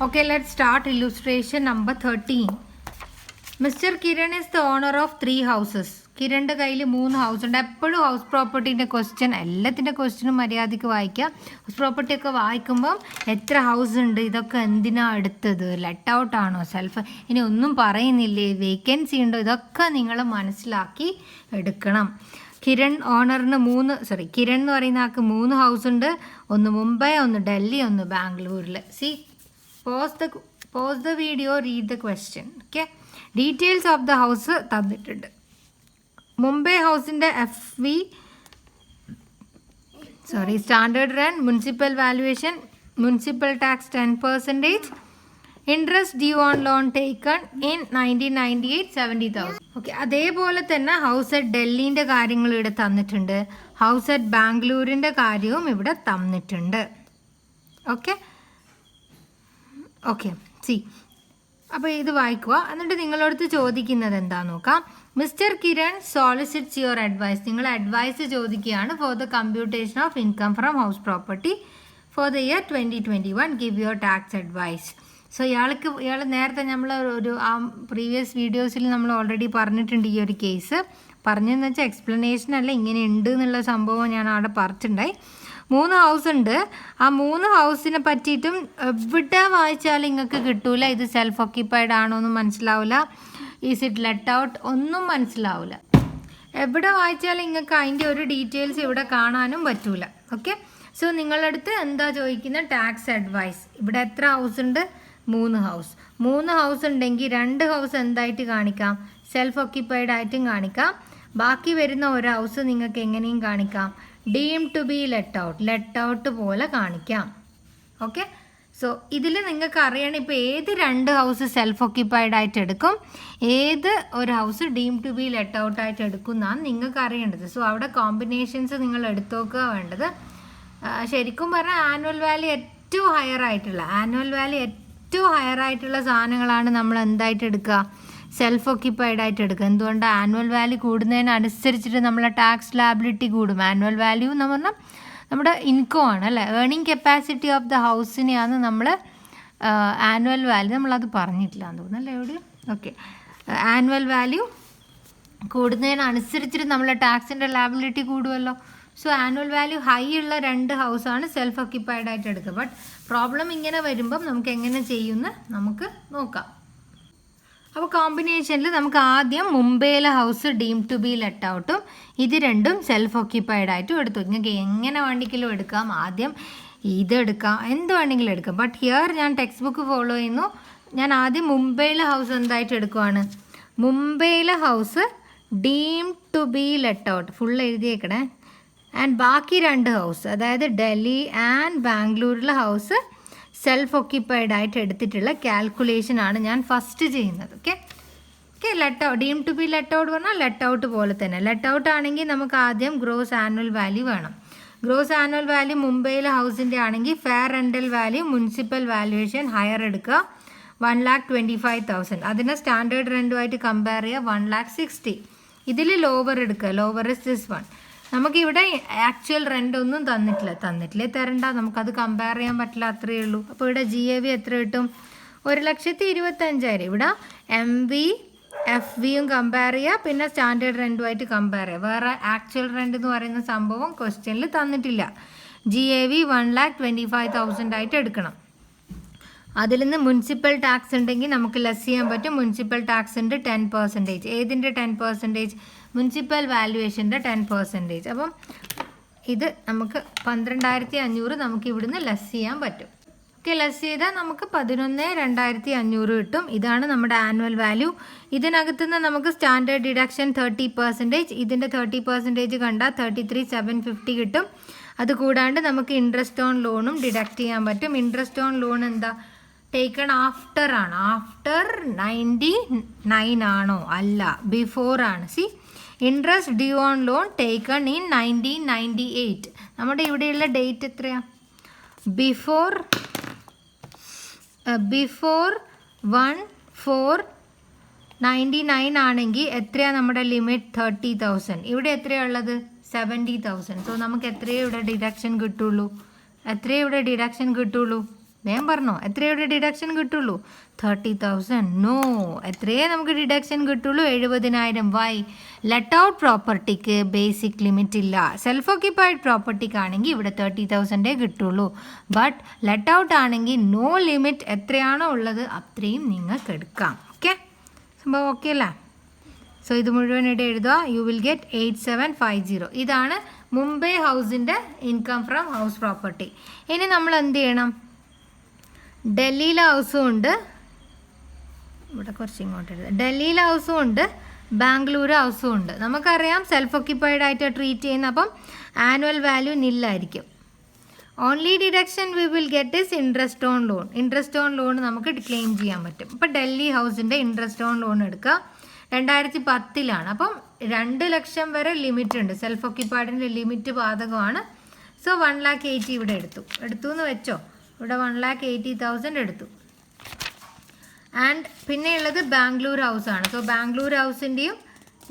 Okay, let's start illustration number 13. Mr. Kiran is the owner of 3 houses. കിരണിൻ്റെ കയ്യിൽ 3 house ഉണ്ട്. എപ്പോഴും house പ്രോപ്പർട്ടീൻ്റെ question എല്ലാത്തിൻ്റെ ക്വസ്റ്റ്യനും മര്യാദയ്ക്ക് വായിക്കുക. ഹൗസ് പ്രോപ്പർട്ടി ഒക്കെ വായിക്കുമ്പം എത്ര ഹൗസ് ഉണ്ട്, ഇതൊക്കെ എന്തിനാ എടുത്തത്, ലെറ്റ് ഔട്ട് ആണോ, സെൽഫ്, ഇനി ഒന്നും പറയുന്നില്ലേ, വേക്കൻസി ഉണ്ടോ, ഇതൊക്കെ നിങ്ങൾ മനസ്സിലാക്കി എടുക്കണം. കിരൺ കിരൺ എന്ന് പറയുന്ന ആൾക്ക് 3 ഹൗസ് ഉണ്ട്. ഒന്ന് മുംബൈ, ഒന്ന് ഡൽഹി, ഒന്ന് ബാംഗ്ലൂരിൽ. Pause the video, read the question. Okay. Details of the house തന്നിട്ടുണ്ട്. മുംബൈ ഹൗസിൻ്റെ standard rent, municipal valuation, municipal tax 10%, interest due on loan taken in 1998 70,000. Okay, അതേപോലെ തന്നെ ഹൗസ് അറ്റ് ഡൽഹിൻ്റെ കാര്യങ്ങൾ ഇവിടെ തന്നിട്ടുണ്ട്. ഹൗസ് അറ്റ് ബാംഗ്ലൂരിൻ്റെ കാര്യവും ഇവിടെ തന്നിട്ടുണ്ട്. ഓക്കെ സി, അപ്പോൾ ഇത് വായിക്കുക. എന്നിട്ട് നിങ്ങളടുത്ത് ചോദിക്കുന്നത് എന്താണെന്ന് നോക്കാം. Mr Kiran solicits your advice. നിങ്ങൾ അഡ്വൈസ് ചോദിക്കുകയാണ് for the computation of income from house property for the year 2021. Give your tax advice. So ഇയാൾ നേരത്തെ നമ്മൾ പ്രീവിയസ് വീഡിയോസിൽ നമ്മൾ ഓൾറെഡി പറഞ്ഞിട്ടുണ്ട് ഈ ഒരു കേസ്. പറഞ്ഞതെന്ന് വെച്ചാൽ എക്സ്പ്ലനേഷൻ അല്ല, ഇങ്ങനെ ഉണ്ട് എന്നുള്ള സംഭവം ഞാൻ അവിടെ പറഞ്ഞിട്ടുണ്ടായി. 3 ഹൗസ് ഉണ്ട്. ആ 3 ഹൗസിനെ പറ്റിയിട്ടും എവിടെ വായിച്ചാലും നിങ്ങൾക്ക് കിട്ടൂല. ഇത് സെൽഫ് ഓക്യുപ്പൈഡ് ആണോ എന്നും മനസ്സിലാവില്ല, ഈസ് ഇറ്റ് ലെറ്റ് ഔട്ട് ഒന്നും മനസ്സിലാവില്ല. എവിടെ വായിച്ചാലും നിങ്ങൾക്ക് അതിൻ്റെ ഒരു ഡീറ്റെയിൽസ് ഇവിടെ കാണാനും പറ്റൂല. ഓക്കെ, സോ നിങ്ങളടുത്ത് എന്താ ചോദിക്കുന്നത്? Tax advice. ഇവിടെ എത്ര ഹൗസ് ഉണ്ട്? 3 ഹൗസ്. 3 ഹൗസ് ഉണ്ടെങ്കിൽ 2 ഹൗസ് എന്തായിട്ട് കാണിക്കാം? സെൽഫ് ഓക്യുപ്പൈഡ് ആയിട്ടും കാണിക്കാം. ബാക്കി വരുന്ന ഒരു ഹൗസ് നിങ്ങൾക്ക് എങ്ങനെയും കാണിക്കാം? Deemed to be let out പോലെ കാണിക്കാം. ഓക്കെ, സോ ഇതിൽ നിങ്ങൾക്ക് അറിയണം ഇപ്പോൾ ഏത് 2 ഹൗസ് സെൽഫ് ഓക്യുപ്പൈഡ് ആയിട്ട് എടുക്കും, ഏത് ഒരു house deemed to be let out ആയിട്ട് എടുക്കും എന്നാണ് നിങ്ങൾക്ക് അറിയേണ്ടത്. സോ അവിടെ കോമ്പിനേഷൻസ് നിങ്ങൾ എടുത്തു നോക്കുക വേണ്ടത്. ശരിക്കും പറഞ്ഞാൽ ആനുവൽ വാല്യൂ ഏറ്റവും ഹയർ ആയിട്ടുള്ള സാധനങ്ങളാണ് നമ്മൾ എന്തായിട്ട് എടുക്കുക? സെൽഫ് ഓക്യുപ്പൈഡ് ആയിട്ട് എടുക്കുക. എന്തുകൊണ്ട്? ആനുവൽ വാല്യൂ കൂടുന്നതിനനുസരിച്ചിട്ട് നമ്മളെ ടാക്സ് ലാബിലിറ്റി കൂടും. ആനുവൽ വാല്യൂ എന്ന് പറഞ്ഞാൽ നമ്മുടെ ഇൻകം ആണ് അല്ലേ, ഏർണിംഗ് കപ്പാസിറ്റി ഓഫ് ദ ഹൗസിനെയാണ് നമ്മൾ ആനുവൽ വാല്യൂ, നമ്മളത് പറഞ്ഞിട്ടില്ല എന്ന് തോന്നുന്നു അല്ലേ എവിടെയും. ഓക്കെ, ആനുവൽ വാല്യൂ കൂടുന്നതിനനുസരിച്ചിട്ട് നമ്മളെ ടാക്സിൻ്റെ ലാബിലിറ്റി കൂടുമല്ലോ. സോ ആനുവൽ വാല്യൂ ഹൈ ഉള്ള 2 ഹൗസാണ് സെൽഫ് ഓക്യുപ്പൈഡ് ആയിട്ട് എടുക്കുക. ബട്ട് പ്രോബ്ലം ഇങ്ങനെ വരുമ്പം നമുക്ക് എങ്ങനെ ചെയ്യുമെന്ന് നമുക്ക് നോക്കാം. അപ്പോൾ കോമ്പിനേഷനിൽ നമുക്ക് ആദ്യം മുംബൈയിലെ house deemed to be let ഔട്ടും ഇത് രണ്ടും സെൽഫ് ഓക്യുപ്പൈഡ് ആയിട്ടും എടുത്തു. നിങ്ങൾക്ക് എങ്ങനെ വേണമെങ്കിലും എടുക്കാം, ആദ്യം ഇതെടുക്കാം, എന്ത് വേണമെങ്കിലും എടുക്കാം. ബട്ട് ഹിയർ ഞാൻ ടെക്സ്റ്റ് ബുക്ക് ഫോളോ ചെയ്യുന്നു. ഞാൻ ആദ്യം മുംബൈയിലെ ഹൗസ് എന്തായിട്ട് എടുക്കുവാണ്? മുംബൈയിലെ house deemed to be let out full എഴുതിയേക്കണേ. ആൻഡ് ബാക്കി 2 ഹൗസ്, അതായത് ഡൽഹി ആൻഡ് ബാംഗ്ലൂരിലെ ഹൗസ് സെൽഫ് ഓക്യുപ്പൈഡ് ആയിട്ട് എടുത്തിട്ടുള്ള കാൽക്കുലേഷൻ ആണ് ഞാൻ ഫസ്റ്റ് ചെയ്യുന്നത്. Okay, let out, deem to be let out പറഞ്ഞാൽ ലെറ്റ് ഔട്ട് പോലെ തന്നെ. ലെറ്റ് ഔട്ട് ആണെങ്കിൽ നമുക്ക് ആദ്യം ഗ്രോസ് ആനുവൽ വാല്യൂ വേണം. ഗ്രോസ് ആനുവൽ വാല്യൂ മുംബൈയിലെ ഹൗസിൻ്റെ ആണെങ്കിൽ fair rental value, municipal valuation higher എടുക്കുക 1,25,000. അതിനെ സ്റ്റാൻഡേർഡ് റെൻറ്റുമായിട്ട് കമ്പയർ ചെയ്യുക 1,60,000. ഇതിൽ ലോവർ എടുക്കുക, ലോവർ ഇസ് ദിസ് വൺ. നമുക്കിവിടെ ആക്ച്വൽ റെൻ്റ് ഒന്നും തന്നിട്ടില്ലേ തരണ്ട, നമുക്കത് കമ്പയർ ചെയ്യാൻ പറ്റില്ല, അത്രയേ ഉള്ളൂ. അപ്പോൾ ഇവിടെ GAV എത്ര കിട്ടും? 1,25,000. ഇവിടെ MV FVയും കമ്പയർ ചെയ്യുക, പിന്നെ സ്റ്റാൻഡേർഡ് റെൻറ്റുമായിട്ട് കമ്പയർ ചെയ്യുക. വേറെ ആക്ച്വൽ റെൻ്റ് എന്ന് പറയുന്ന സംഭവം ക്വസ്റ്റ്യനിൽ തന്നിട്ടില്ല. GAV 1,25,000 ആയിട്ട് എടുക്കണം. അതിൽ നിന്ന് മുനിസിപ്പൽ ടാക്സ് ഉണ്ടെങ്കിൽ നമുക്ക് ലെസ് ചെയ്യാൻ പറ്റും. മുനിസിപ്പൽ ടാക്സ് ഉണ്ട് 10%. ഏതിൻ്റെ 10%? മുനിസിപ്പൽ വാല്യുവേഷൻ്റെ 10%. അപ്പം ഇത് നമുക്ക് 12,500 നമുക്ക് ഇവിടുന്ന് ലെസ് ചെയ്യാൻ പറ്റും. ഓക്കെ, ലെസ് ചെയ്താൽ നമുക്ക് 11,2,500 കിട്ടും. ഇതാണ് നമ്മുടെ ആനുവൽ വാല്യൂ. ഇതിനകത്തുനിന്ന് നമുക്ക് സ്റ്റാൻഡേർഡ് ഡിഡക്ഷൻ 30%, ഇതിൻ്റെ 30% കണ്ടാൽ 33,750 കിട്ടും. അതുകൂടാണ്ട് നമുക്ക് ഇൻട്രസ്റ്റ് ഓൺ ലോണും ഡിഡക്റ്റ് ചെയ്യാൻ പറ്റും. ഇൻട്രസ്റ്റ് ഓൺ ലോൺ എന്താ? ടേക്കൺ ആഫ്റ്റർ ആണ്. ആഫ്റ്റർ 99 ആണോ? അല്ല, ബിഫോർ ആണ്. C, interest due on loan taken in 1998. നമ്മുടെ ഇവിടെയുള്ള ഡേറ്റ് എത്രയാണ്? ബിഫോർ 1/4/99 ആണെങ്കിൽ എത്രയാണ് നമ്മുടെ ലിമിറ്റ്? 30,000. ഇവിടെ എത്രയാണ് ഉള്ളത്? 70,000. സോ നമുക്ക് എത്രയേ ഇവിടെ ഡിഡക്ഷൻ കിട്ടുള്ളൂ? വേഗം പറഞ്ഞോ, എത്രയുടെ ഡിഡക്ഷൻ കിട്ടുള്ളൂ? 30,000. നോ, എത്രയേ നമുക്ക് ഡിഡക്ഷൻ കിട്ടുള്ളൂ? 70,000. വൈ? ലെറ്റ് ഔട്ട് പ്രോപ്പർട്ടിക്ക് ബേസിക് ലിമിറ്റ് ഇല്ല. സെൽഫ് ഓക്യുപ്പൈഡ് പ്രോപ്പർട്ടിക്കാണെങ്കിൽ ഇവിടെ 30,000 കിട്ടുള്ളൂ. ബട്ട് ലെറ്റ് ഔട്ട് ആണെങ്കിൽ നോ ലിമിറ്റ്, എത്രയാണോ ഉള്ളത് അത്രയും നിങ്ങൾക്ക് എടുക്കാം. ഓക്കെ, സംഭവം ഓക്കെ അല്ല? സോ ഇത് മുഴുവൻ ഇവിടെ എഴുതുക. U will get 8750. ഇതാണ് മുംബൈ ഹൗസിൻ്റെ ഇൻകം ഫ്രം ഹൗസ് പ്രോപ്പർട്ടി. ഇനി നമ്മൾ എന്ത് ചെയ്യണം? ഡൽഹിയിലെ ഹൗസും ഉണ്ട്, ഇവിടെ കുറച്ച് ഇങ്ങോട്ട് എഴുതാം. ഡൽഹിയിലെ ഹൗസും ഉണ്ട്, ബാംഗ്ലൂർ ഹൗസും ഉണ്ട്. നമുക്കറിയാം സെൽഫ് ഓക്യുപ്പൈഡ് ആയിട്ട് ട്രീറ്റ് ചെയ്യുന്ന, അപ്പം ആനുവൽ വാല്യൂ നില്ലായിരിക്കും. Only deduction we will get is interest on loan. Interest on loan നമുക്ക് ക്ലെയിം ചെയ്യാൻ പറ്റും. അപ്പം ഡൽഹി ഹൗസിൻ്റെ ഇൻട്രസ്റ്റ് ഓൺ ലോൺ എടുക്കുക. 2010 അപ്പം 2 ലക്ഷം വരെ ലിമിറ്റ് ഉണ്ട്. സെൽഫ് ഓക്യുപ്പൈഡിൻ്റെ ലിമിറ്റ് ബാധകമാണ്. സോ 1,80,000 ഇവിടെ എടുത്തു എന്ന് വെച്ചോ. ഇവിടെ 1,80,000 എടുത്തു. ആൻഡ് പിന്നെയുള്ളത് ബാംഗ്ലൂർ ഹൗസാണ്. സോ ബാംഗ്ലൂർ ഹൗസിൻ്റെയും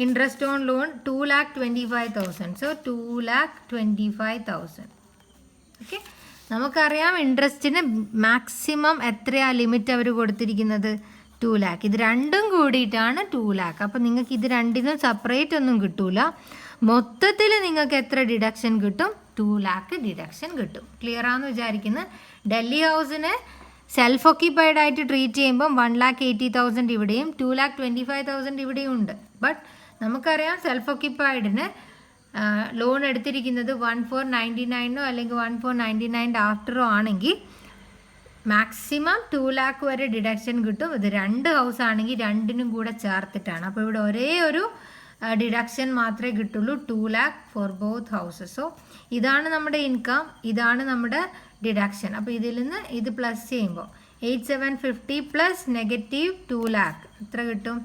interest on loan 2,25,000. So 2,25,000. Okay, നമുക്കറിയാം ഇൻട്രസ്റ്റിന് മാക്സിമം എത്രയാ ലിമിറ്റ് അവർ കൊടുത്തിരിക്കുന്നത്? 2 lakh. ഇത് രണ്ടും കൂടിയിട്ടാണ് 2 lakh. അപ്പം നിങ്ങൾക്ക് ഇത് രണ്ടിനും സെപ്പറേറ്റ് ഒന്നും കിട്ടൂല. മൊത്തത്തിൽ നിങ്ങൾക്ക് എത്ര ഡിഡക്ഷൻ കിട്ടും? 2 lakh ഡിഡക്ഷൻ കിട്ടും. ക്ലിയർ ആണെന്ന് വിചാരിക്കുന്നത്. ഡൽഹി ഹൗസിനെ സെൽഫ് ഓക്യുപ്പൈഡ് ആയിട്ട് ട്രീറ്റ് ചെയ്യുമ്പം 1,80,000 ഇവിടെയും 2,25,000 ഇവിടെയും ഉണ്ട്. ബട്ട് നമുക്കറിയാം സെൽഫ് ഓക്യുപ്പൈഡിന് ലോൺ എടുത്തിരിക്കുന്നത് 1,499 അല്ലെങ്കിൽ 1,499 ആഫ്റ്ററോ ആണെങ്കിൽ മാക്സിമം 2 lakh വരെ ഡിഡക്ഷൻ കിട്ടും. ഇത് 2 ഹൗസ് ആണെങ്കിൽ രണ്ടിനും കൂടെ ചേർത്തിട്ടാണ്. അപ്പോൾ ഇവിടെ ഒരേ ഒരു ഡിഡക്ഷൻ മാത്രമേ കിട്ടുള്ളൂ, 2 lakh for both houses. So ഇതാണ് നമ്മുടെ ഇൻകം, ഇതാണ് നമ്മുടെ ഡിഡക്ഷൻ. അപ്പോൾ ഇതിൽ നിന്ന് ഇത് പ്ലസ് ചെയ്യുമ്പോൾ 8750 പ്ലസ് -2 lakh എത്ര കിട്ടും?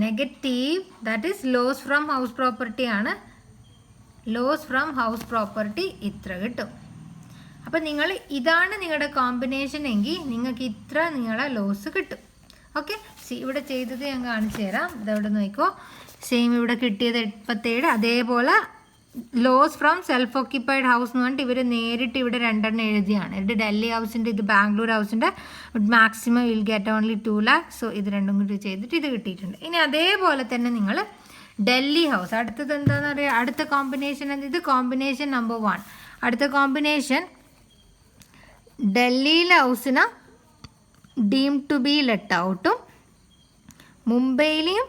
Negative, that is loss from house property ആണ്. ലോസ് ഫ്രം ഹൗസ് പ്രോപ്പർട്ടി ഇത്ര കിട്ടും. അപ്പം ഇതാണ് നിങ്ങളുടെ കോമ്പിനേഷൻ എങ്കിൽ നിങ്ങൾക്ക് ഇത്ര നിങ്ങളെ ലോസ് കിട്ടും. ഓക്കെ, ഇവിടെ ചെയ്തത് ഞാൻ കാണിച്ചു തരാം. ഇതവിടെ നോക്കിക്കോ. സെയിം ഇവിടെ കിട്ടിയത് 87. അതേപോലെ loss from self occupied house എന്ന് പറഞ്ഞിട്ട് ഇവർ നേരിട്ട് ഇവിടെ 2 എഴുതിയാണ്. ഇത് ഡൽഹി ഹൗസിൻ്റെ, ഇത് ബാംഗ്ലൂർ ഹൗസിൻ്റെ. Maximum will get only 2 lakh. So ഇത് രണ്ടും കൂടി ചെയ്തിട്ട് ഇത് കിട്ടിയിട്ടുണ്ട്. ഇനി അതേപോലെ തന്നെ നിങ്ങൾ ഡൽഹി ഹൗസ്, അടുത്തത് എന്താണെന്ന് പറയുക? അടുത്ത കോമ്പിനേഷൻ ഇത് കോമ്പിനേഷൻ നമ്പർ 1. അടുത്ത കോമ്പിനേഷൻ ഡൽഹിയിലെ ഹൗസിന് ഡീം ടു ബി ലെറ്റ് ഔട്ടും മുംബൈയിലെയും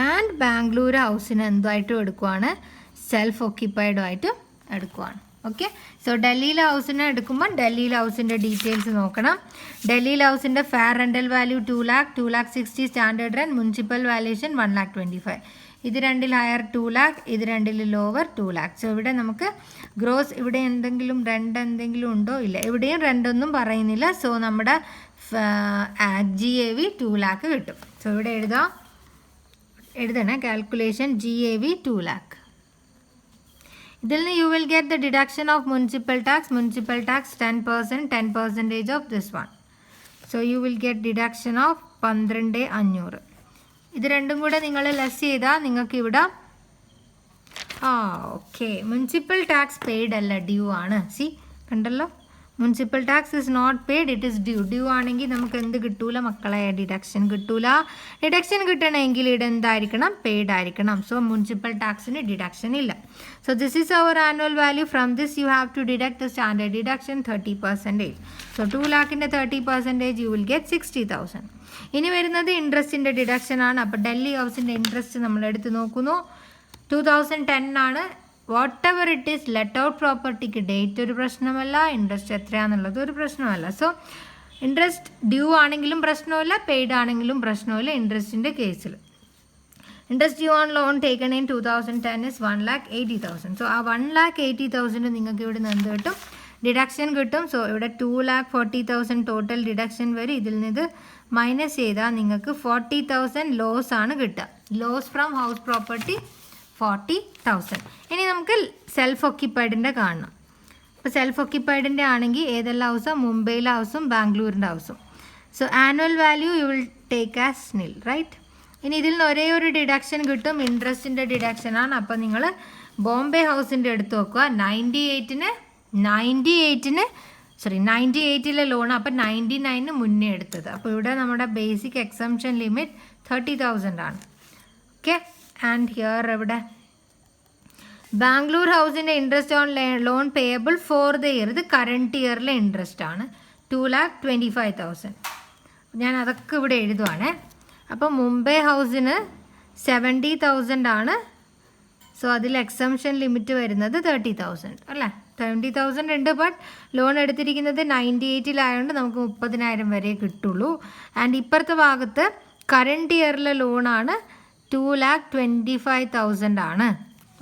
ആൻഡ് ബാംഗ്ലൂർ ഹൗസിന് എന്തായിട്ടും എടുക്കുവാണ്? സെൽഫ് ഓക്യുപ്പൈഡും ആയിട്ട് എടുക്കുവാണ്. ഓക്കെ, സോ ഡൽഹിയിലെ ഹൗസിനെ എടുക്കുമ്പോൾ ഡൽഹിയിലെ ഹൗസിൻ്റെ ഡീറ്റെയിൽസ് നോക്കണം. ഡൽഹിയിലെ ഹൗസിൻ്റെ fair rental value 2 lakh, 2,60,000 standard rent, municipal valuation 1,25,000. ഇത് രണ്ടിൽ ഹയർ 2 lakh, ഇത് രണ്ടിൽ ലോവർ 2 lakh. സോ ഇവിടെ നമുക്ക് ഗ്രോസ്, ഇവിടെ എന്തെങ്കിലും റെൻ്റ് എന്തെങ്കിലും ഉണ്ടോ? ഇല്ല, എവിടെയും റെൻ്റൊന്നും പറയുന്നില്ല. സോ നമ്മുടെ GAV 2 lakh കിട്ടും. സോ ഇവിടെ എഴുതണേ കാൽക്കുലേഷൻ GAV 2 lakh. ഇതിൽ നിന്ന് you will get the deduction of municipal tax. Municipal tax 10%, 10% of this one. So you will get deduction of 12,500. ഇത് രണ്ടും കൂടെ നിങ്ങൾ ലെസ് ചെയ്താൽ നിങ്ങൾക്ക് ഇവിടെ ഓക്കെ മുനിസിപ്പൽ ടാക്സ് പെയ്ഡ് അല്ല, ഡ്യൂ ആണ്. സി കണ്ടല്ലോ, municipal tax is not paid, it is due. Due ആണെങ്കിൽ നമുക്ക് എന്ത് കിട്ടൂല മക്കളെ? ഡിഡക്ഷൻ കിട്ടൂല. ഡിഡക്ഷൻ കിട്ടണമെങ്കിൽ ഇവിടെ എന്തായിരിക്കണം? പെയ്ഡ് ആയിരിക്കണം. സോ മുനിസിപ്പൽ ടാക്സിന് ഡിഡക്ഷൻ ഇല്ല. So this is our annual value. From this you have to deduct the standard deduction 30%. So 2 lakhൻ്റെ 30% യു വിൽ ഗെറ്റ് 60,000. ഇനി വരുന്നത് ഇൻട്രസ്റ്റിൻ്റെ ഡിഡക്ഷൻ ആണ്. അപ്പോൾ ഡൽഹി ഹൗസിൻ്റെ ഇൻട്രസ്റ്റ് നമ്മൾ എടുത്ത് നോക്കുന്നു. 2010 ആണ്. Whatever it is, let out പ്രോപ്പർട്ടിക്ക് ഡേറ്റ് ഒരു പ്രശ്നമല്ല, ഇൻട്രസ്റ്റ് എത്രയാണെന്നുള്ളത് ഒരു പ്രശ്നമല്ല. സോ ഇൻട്രസ്റ്റ് ഡ്യൂ ആണെങ്കിലും പ്രശ്നമില്ല, പെയ്ഡ് ആണെങ്കിലും പ്രശ്നമില്ല ഇൻട്രസ്റ്റിൻ്റെ കേസിൽ. Interest due on loan taken in 2010 is 1,80,000. So ആ 1,80,000 നിങ്ങൾക്ക് ഇവിടെ നിന്ന് എന്ത് കിട്ടും? ഡിഡക്ഷൻ കിട്ടും. സോ ഇവിടെ 2,40,000 ടോട്ടൽ ഡിഡക്ഷൻ വരും. ഇതിൽ നിന്ന് മൈനസ് ചെയ്താൽ നിങ്ങൾക്ക് 40,000 ലോസ് ആണ് കിട്ടുക. Loss from house property 40,000. ഇനി നമുക്ക് സെൽഫ് ഓക്യുപ്പൈഡിൻ്റെ കാണണം. അപ്പോൾ സെൽഫ് ഓക്യുപ്പൈഡിൻ്റെ ആണെങ്കിൽ ഏതെല്ലാം ഹൗസാണ്? മുംബൈയിലെ ഹൗസും ബാംഗ്ലൂരിൻ്റെ ഹൗസും. So annual value you will take as nil, right? ഇനി ഇതിൽ നിന്ന് ഒരേ ഒരു ഡിഡക്ഷൻ കിട്ടും, ഇൻട്രസ്റ്റിൻ്റെ ഡിഡക്ഷനാണ്. അപ്പോൾ നിങ്ങൾ ബോംബെ ഹൗസിൻ്റെ എടുത്ത് നോക്കുക. 98-ന് 98 ലോൺ, അപ്പം 99 മുന്നേ എടുത്തത്. അപ്പോൾ ഇവിടെ നമ്മുടെ ബേസിക് എക്സംഷൻ ലിമിറ്റ് 30,000 ആണ്. ഓക്കെ, ആൻഡ് ഹിയർ ഇവിടെ ബാംഗ്ലൂർ ഹൗസിൻ്റെ interest on loan payable for the year, ഇത് കറണ്ട് ഇയറിലെ ഇൻട്രസ്റ്റ് ആണ് 2,25,000. ഞാൻ അതൊക്കെ ഇവിടെ എഴുതുവാണേ. അപ്പോൾ മുംബൈ ഹൗസിന് 70,000 ആണ്. സോ അതിൽ എക്സംഷൻ ലിമിറ്റ് വരുന്നത് 30,000 അല്ലേ. 70,000 ഉണ്ട്, ബട്ട് ലോൺ എടുത്തിരിക്കുന്നത് 98-ലായതുകൊണ്ട് നമുക്ക് 30,000 വരെ കിട്ടുള്ളൂ. ആൻഡ് ഇപ്പുറത്തെ ഭാഗത്ത് കറണ്ട് ഇയറിലെ ലോണാണ് 2,25,000 ആണ്.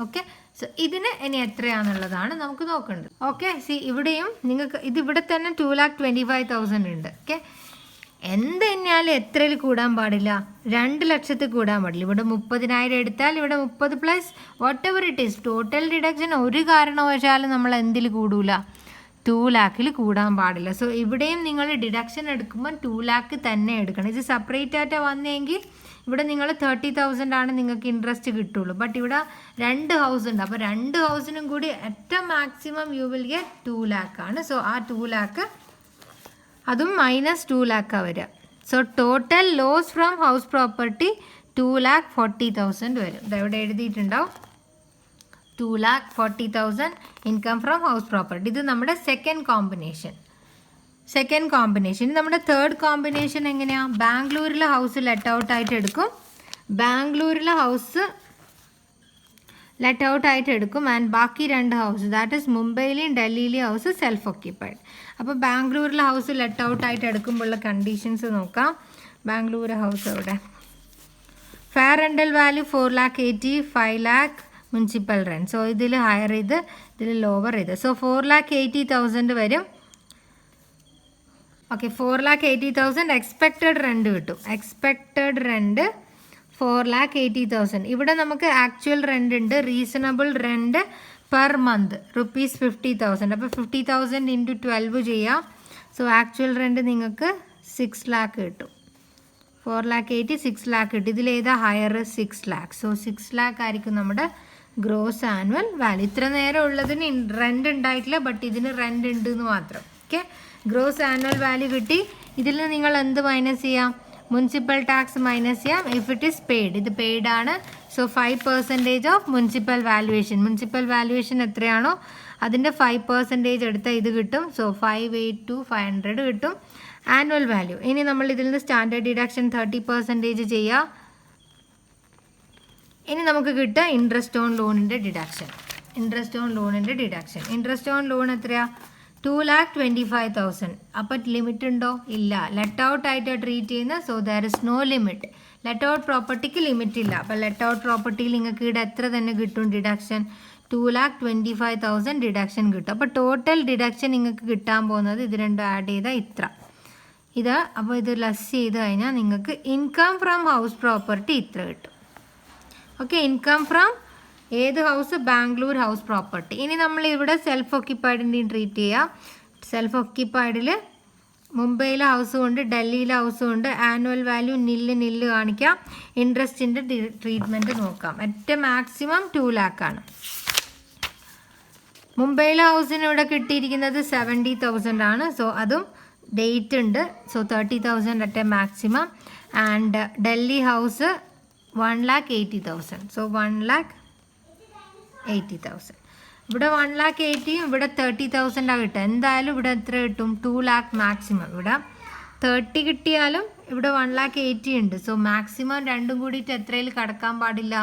ഓക്കെ, സോ ഇതിന് ഇനി എത്രയാണെന്നുള്ളതാണ് നമുക്ക് നോക്കേണ്ടത്. ഓക്കെ, ഇവിടെയും നിങ്ങൾക്ക് ഇതിവിടെ തന്നെ 2,25,000 ഉണ്ട്. ഓക്കെ, എന്ത് തന്നെയാലും എത്രയിൽ കൂടാൻ പാടില്ല, 2 ലക്ഷത്തിൽ കൂടാൻ പാടില്ല. ഇവിടെ 30,000 എടുത്താൽ ഇവിടെ 30 plus what ever it is total deduction ഒരു കാരണവശാലും നമ്മൾ എന്തിൽ കൂടൂല, 2 ലാഖിൽ കൂടാൻ പാടില്ല. സോ ഇവിടെയും നിങ്ങൾ ഡിഡക്ഷൻ എടുക്കുമ്പോൾ 2 ലാഖ് തന്നെ എടുക്കണം. ഇത് സെപ്പറേറ്റ് ആയിട്ട് വന്നെങ്കിൽ ഇവിടെ നിങ്ങൾ 30,000 ആണ് നിങ്ങൾക്ക് ഇൻട്രസ്റ്റ് കിട്ടുള്ളൂ. ബട്ട് ഇവിടെ 2 ഹൗസ് ഉണ്ട്. അപ്പോൾ 2 ഹൗസിനും കൂടി ഏറ്റവും maximum you will get 2 lakh ആണ്. സോ ആ 2 ലാഖ് അതും -2 ലാഖാണ് വരിക. So total loss from house property 2,40,000 വരും. ഇതെവിടെ എഴുതിയിട്ടുണ്ടാവും, 2,40,000 ഇൻകം ഫ്രം ഹൗസ് പ്രോപ്പർട്ടി. ഇത് നമ്മുടെ സെക്കൻഡ് കോമ്പിനേഷൻ. നമ്മുടെ തേർഡ് കോമ്പിനേഷൻ എങ്ങനെയാണ്, ബാംഗ്ലൂരിലെ ഹൗസ് ലെറ്റ് ഔട്ട് ആയിട്ട് എടുക്കും. ആൻഡ് ബാക്കി 2 ഹൗസ് ദാറ്റ് ഈസ് മുംബൈയിലെയും ഡൽഹിയിലെയും ഹൗസ് സെൽഫ് ഓക്യുപ്പൈഡ്. അപ്പോൾ ബാംഗ്ലൂരിലെ ഹൗസ് ലെറ്റ് ഔട്ട് ആയിട്ട് എടുക്കുമ്പോഴുള്ള കണ്ടീഷൻസ് നോക്കാം. ബാംഗ്ലൂർ ഹൗസ് അവിടെ fair rental value 4,80,000, 5 lakh municipal rent. So ഇതിൽ ഹയർ ചെയ്ത് ഇതിൽ ലോവർ ചെയ്ത്. സോ 4,80,000 വരും. ഓക്കെ, 4,80,000 എക്സ്പെക്റ്റഡ് റെൻറ്റ് കിട്ടും. 4,80,000. ഇവിടെ നമുക്ക് ആക്ച്വൽ റെൻ്റ് ഉണ്ട്, റീസണബിൾ റെൻ്റ് പെർ മന്ത് ₹50,000. അപ്പോൾ 50,000 × 12 ചെയ്യാം. സോ ആക്ച്വൽ റെൻ്റ് നിങ്ങൾക്ക് 6 lakh കിട്ടും. 4,80,000 6 lakh കിട്ടും. ഇതിലേതാ ഹയർ, 6 lakh. സോ 6 lakh ആയിരിക്കും നമ്മുടെ ഗ്രോസ് ആനുവൽ വാല്യൂ. ഇത്ര നേരം ഉള്ളതിന് റെൻ്റ് ഉണ്ടായിട്ടില്ല, ബട്ട് ഇതിന് റെൻ്റ് ഉണ്ട് എന്ന് മാത്രം. ഓക്കെ, ഗ്രോസ് ആനുവൽ വാല്യൂ കിട്ടി. ഇതിൽ നിങ്ങൾ എന്ത് മൈനസ് ചെയ്യാം, മുനിസിപ്പൽ ടാക്സ് മൈനസ് ചെയ്യാം. ഇഫ് ഇറ്റ് ഈസ് പെയ്ഡ്, ഇത് പെയ്ഡ് ആണ്. സോ 5% ഓഫ് മുനിസിപ്പൽ വാല്യുവേഷൻ എത്രയാണോ അതിൻ്റെ 5% എടുത്താൽ ഇത് കിട്ടും. സോ 582,500 കിട്ടും ആനുവൽ വാല്യൂ. ഇനി നമ്മൾ ഇതിൽ നിന്ന് സ്റ്റാൻഡേർഡ് ഡിഡക്ഷൻ 30% ചെയ്യാം. ഇനി നമുക്ക് കിട്ടുക ഇൻട്രസ്റ്റ് ഓൺ ലോണിൻ്റെ ഡിഡക്ഷൻ. ഇൻട്രസ്റ്റ് ഓൺ ലോൺ എത്രയാണ്, 2,25,000. അപ്പം ലിമിറ്റ് ഉണ്ടോ, ഇല്ല. ലെറ്റ് ഔട്ട് ആയിട്ട് ട്രീറ്റ് ചെയ്യുന്ന. So there is no limit. Let out പ്രോപ്പർട്ടിക്ക് ലിമിറ്റ് ഇല്ല. അപ്പം ലെറ്റ് ഔട്ട് പ്രോപ്പർട്ടിയിൽ നിങ്ങൾക്ക് ഇവിടെ എത്ര തന്നെ കിട്ടും ഡിഡക്ഷൻ, 2,25,000 ഡിഡക്ഷൻ കിട്ടും. അപ്പോൾ ടോട്ടൽ ഡിഡക്ഷൻ നിങ്ങൾക്ക് കിട്ടാൻ പോകുന്നത് ഇത് രണ്ടും ആഡ് ചെയ്താൽ ഇത്ര. അപ്പോൾ ഇത് ലെസ് ചെയ്ത് കഴിഞ്ഞാൽ നിങ്ങൾക്ക് ഇൻകം ഫ്രം ഹൗസ് പ്രോപ്പർട്ടി ഇത്ര കിട്ടും. ഓക്കെ, ഇൻകം ഫ്രം ഏത് ഹൗസ്, ബാംഗ്ലൂർ ഹൗസ് പ്രോപ്പർട്ടി. ഇനി നമ്മൾ ഇവിടെ സെൽഫ് ഓക്യുപ്പൈഡിൻ്റെയും ട്രീറ്റ് ചെയ്യാം. സെൽഫ് ഓക്യുപ്പൈഡിൽ മുംബൈയിലെ ഹൗസും ഉണ്ട്, ഡൽഹിയിലെ ഹൗസും ഉണ്ട്. ആനുവൽ വാല്യൂ നില്ല് കാണിക്കാം. ഇൻട്രസ്റ്റിൻ്റെ ട്രീറ്റ്മെൻറ്റ് നോക്കാം. ഏറ്റവും മാക്സിമം 2 lakh ആണ്. മുംബൈയിലെ ഹൗസിന് ഇവിടെ കിട്ടിയിരിക്കുന്നത് 70,000 ആണ്. സോ അതും ഡേറ്റ് ഉണ്ട്. So 30,000 at maximum. And Delhi house 1,80,000. So 1,80,000. ഇവിടെ 1,80,000 ഇവിടെ 30,000 കിട്ടുക. എന്തായാലും ഇവിടെ എത്ര കിട്ടും, 2 lakh മാക്സിമം. ഇവിടെ 30 കിട്ടിയാലും ഇവിടെ 1,80,000 ഉണ്ട്. സോ മാക്സിമം രണ്ടും കൂടിയിട്ട് എത്രയിൽ കടക്കാൻ പാടില്ല,